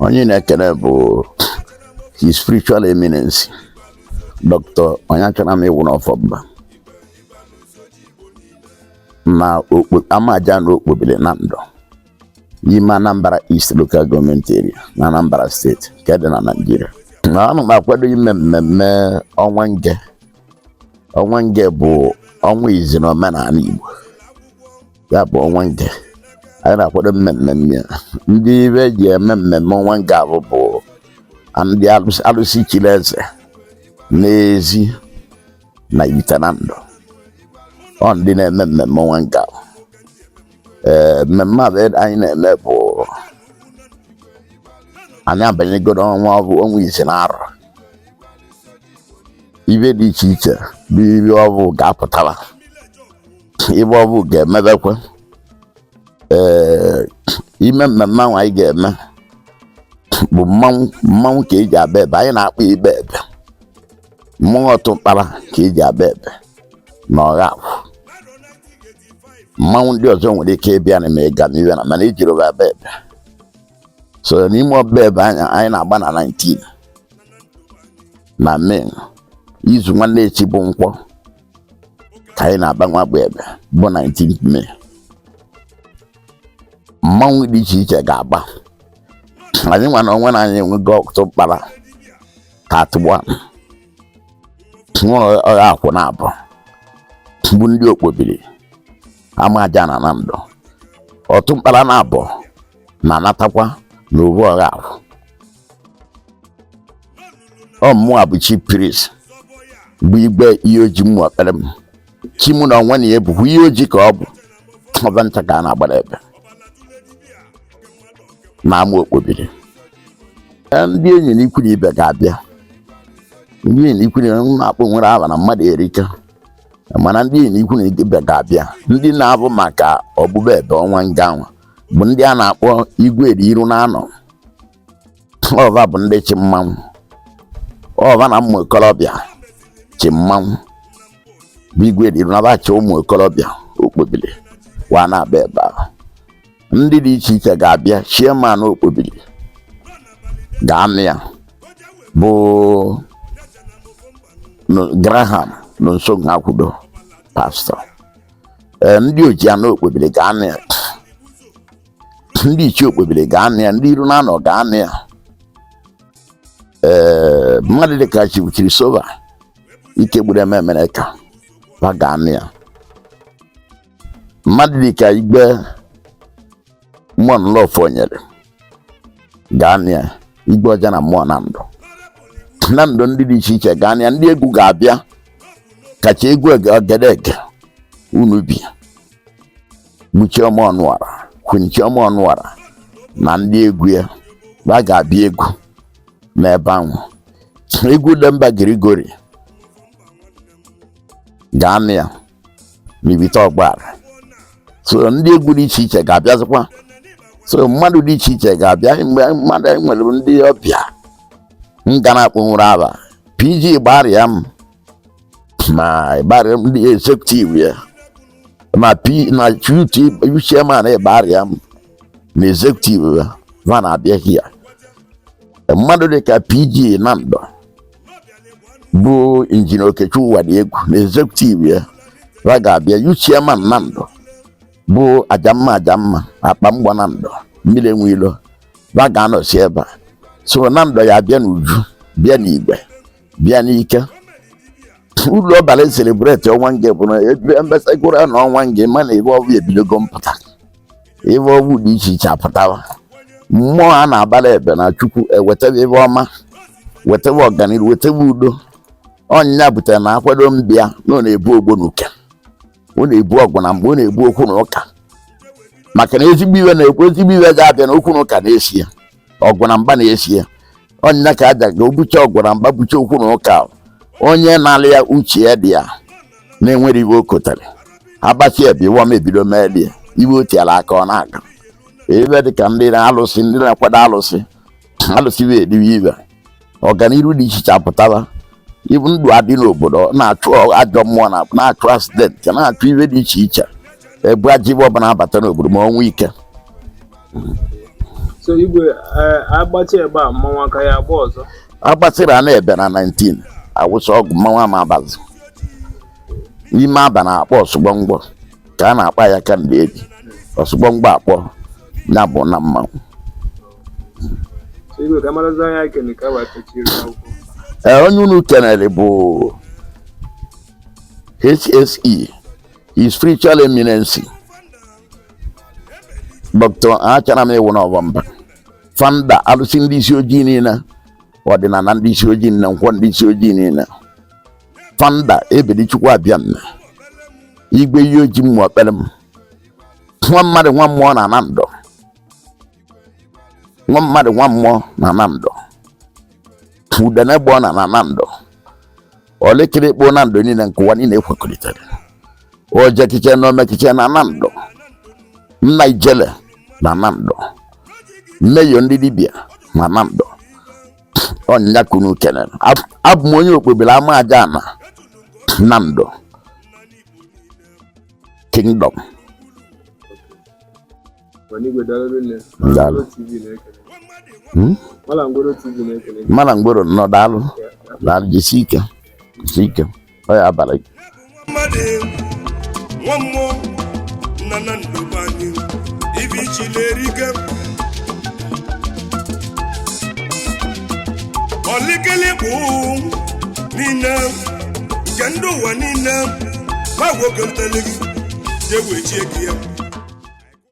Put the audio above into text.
onye na-ekele bụ His Spiritual Eminence Dr. Onyeachonam Iwuno Ofomba na Amajana Okpobili Nando n'ime Anambra East Local Government Area na Anambra State nke dị na Nigeria. Na ana m akwado ime mmemme Onwa Nge. Onwa Nge bụ ọnwa izi na omenala Igbo, ya bụ Onwa Nge. Anyị na-akwado mmemme ndị ibe ji eme mmemme Onwa Nge bụ ndị alụsị chiri eze n'ezi na ite na ndụ. Ọ ndị na-eme mmemme Onwa Nge. Mmemme a anyị na-eme bụ anyị abanyegoro ọnwa ise na arọ. Ibe dị iche iche bụ ibe ọbụ ga-apụtara, ibe ọbụ ga-emebekwa. Ime mmemme ahụ anyị ga-eme bụ mmanwụ ka eji aba ebe. Anyị na-akpọ Ebe Ebe, mmụọ otu mkpara ka eji aba ebe na Ọghafọ. Mmanwụ ndị ọzọ nwere ike ịbịa na mega n'iwe na mana ejiri aba ebe. So n'ime ọba ebe anyị na-agba na 19 na Mee, izu nwanne echi bụ Nkwọ ka anyị na-agba nwa bụ ebe bụ 19 Mee. Mmanwụ dị iche iche ga-agba. Anyị nwa na onwe na anyị enwego ọtụ mkpara 31 nwụrụ Ọghafọ na abụọ bụ ndị Okpobili Amajana na Nando. Otu mkpara na abụọ na-anatakwa n'ovu Ọghafọ. Mmụọ bụ Chief Priest bụ Igbe ihe oji mmụọ kpere m. Chi mụ na onwe na ya bụ ihe oji ka ọ bụ ọba ncha ka a na-agbara ebe na ama Okpobili. Ndị enyi na ikwu na ibe ga-abịa. Ndị enyi na ikwu na-akpọ nwere aba na mmadụ erika, mana ndị enyi na ikwu na ibe ga-abịa. Ndị na-abụ maka ọgbụgba ebe Onwa Nge ahụ bụ ndị a na-akpọ Igwe Iru na anọ. Ọva bụ ndị chi mmanwụ. Ọva na ụmụ okorobịa chi mmanwụ bụ Igwe Iru na abacha ụmụ okorobịa Okpobili wa na-aba ebe ahụ. Ndị dị iche iche ga-abịa. Chairman Okpobili ga-anụ ya bụ Graham Nso Nwakwudo Pastor. Ndị Ojiana Okpobili ga-anụ ya. Ndị Ichie Okpobili ga-anụ ya. Ndị Iru na anọ ga-anụ ya. Mmadụ dịka Chibuchiri Sova Ike gburu ememere ka ha ga-anụ ya. Mmadụ dịka Igbe Mmụọ Nlọfọnyere ga-anụ ya. Igbe ọja na Mmụọ Nando na ndụ ndị dị iche iche ga-anụ ya. Ndị egwu ga-abịa kacha egwu Ogedege Unubi bụ Chioma Ọnụara, Queen Chioma Ọnụara na ndị egwu ya ba ga-abịa egwu n'ebe ahụ. Egwu Demba Grigori ga-anụ ya n'Ibite Ọgbara. So ndị egwu dị iche iche ga-abịazikwa. So mmadụ dị iche iche ga-abịa. Mgbe mmadụ nwere ndị ọbịa nga na-akpọnwụrụ aba PG gbarịa m ma gbarịa m ndị executive ya ma na chairman gbarịa m na executive ya va na-abịa hia. Mmadụ dịka PG Nando bụ Injinia Okechukwu Wadi Egwu na executive ya va ga-abịa. Chairman Nando bụ Ajamma Akpa Mgbọ Nando mmiri enwe ilo va ga-anọsi ebe a. So Nando ya bịa n'uju, bịa n'igwe, bịa n'ike. Ụlọ ọbara celebrate Onwa Nge bụ na embesagoro na Onwa Nge mana ebe ọbụ ebidogo mpụta. Ebe ọbụ dị iche iche apụtawa. Mmụọ a na-agbara ebe na Chukwu ewetebe ebe ọma, wetebe ọganiru, wetebe udo. Ọnyịnya butere na akwado mbịa na ọ na-ebu ogbonuke, ọ na-ebu ọgwụ na mgbe ọ na-ebu okwu na ụka. Maka na ezigbo iwe na-ekwu, ezigbo iwe ga-abịa na okwu na ụka na-esi ya, ọgwụ na mgba na-esi ya. Ọnyịnya ka aja ga obuche ọgwụ na mgba, buche okwu na ụka. Onye na-alị ya uche ya dị ya na-enwere iwe o kotere. Agbasi ebe iwe ọma ebido mee ya, iwe o tiara aka ọ na-aga. Ebe dị ka ndị na-alụsị, ndị na-akwado alụsị wee ediwe iwe. Ọganiru dị iche iche apụtara. Ibu ndụ adị n'obodo na-achụ ajọ mmụọ na-achụ accident, na-achụ iwe dị iche iche. Ebu ajibe ọbụla abata n'obodo ma ọnwụ ike. So Igwe agbachi ebe a mmanwụ aka ya agba ọzọ. Agbasịrị a na-ebe na 19 awụsa ọgwụ mmanwụ ama abazi ime aba na-akpọ ọsụgbọngbọ ka a na-akpa ya ka mgbe eji ọsụgbọngbọ akpọ ya bụ na mmanwụ. So Igwe ka marazi anya kene ka wachachiri akwụkwọ. Onye unu kenere bụ H.S.E, His Spiritual Eminence Dr. Onyeachonam Iwuno Ofomba, founder alụsị ndị isi ojii niile, ọdịnala ndị isi ojii niile, nkwọ ndị isi ojii niile, founder Ebelichukwu Abiam, Igwe ihe ojii mmụọ kpere m, nwa mmadụ nwa mmụọ na Nando, nwa mmadụ nwa mmụọ na Nando, udene gbọ na Nando, olekere kpo Nando niile nke ụwa niile ekwekọrịtara, oje kiche na omekiche na Nando, nna ijele na Nando, mmeyo ndị dibịa na Nando. Ọnya kunu kenere abụ m onye Okpobili Amajana Nando Kingdom. Mala Ngboro nọ daalụ daalụ jisi ike ọ ya abalị. Olikele bụ nina nke ndị ụwa niile ma gwokeltele gị jewe chie gị ya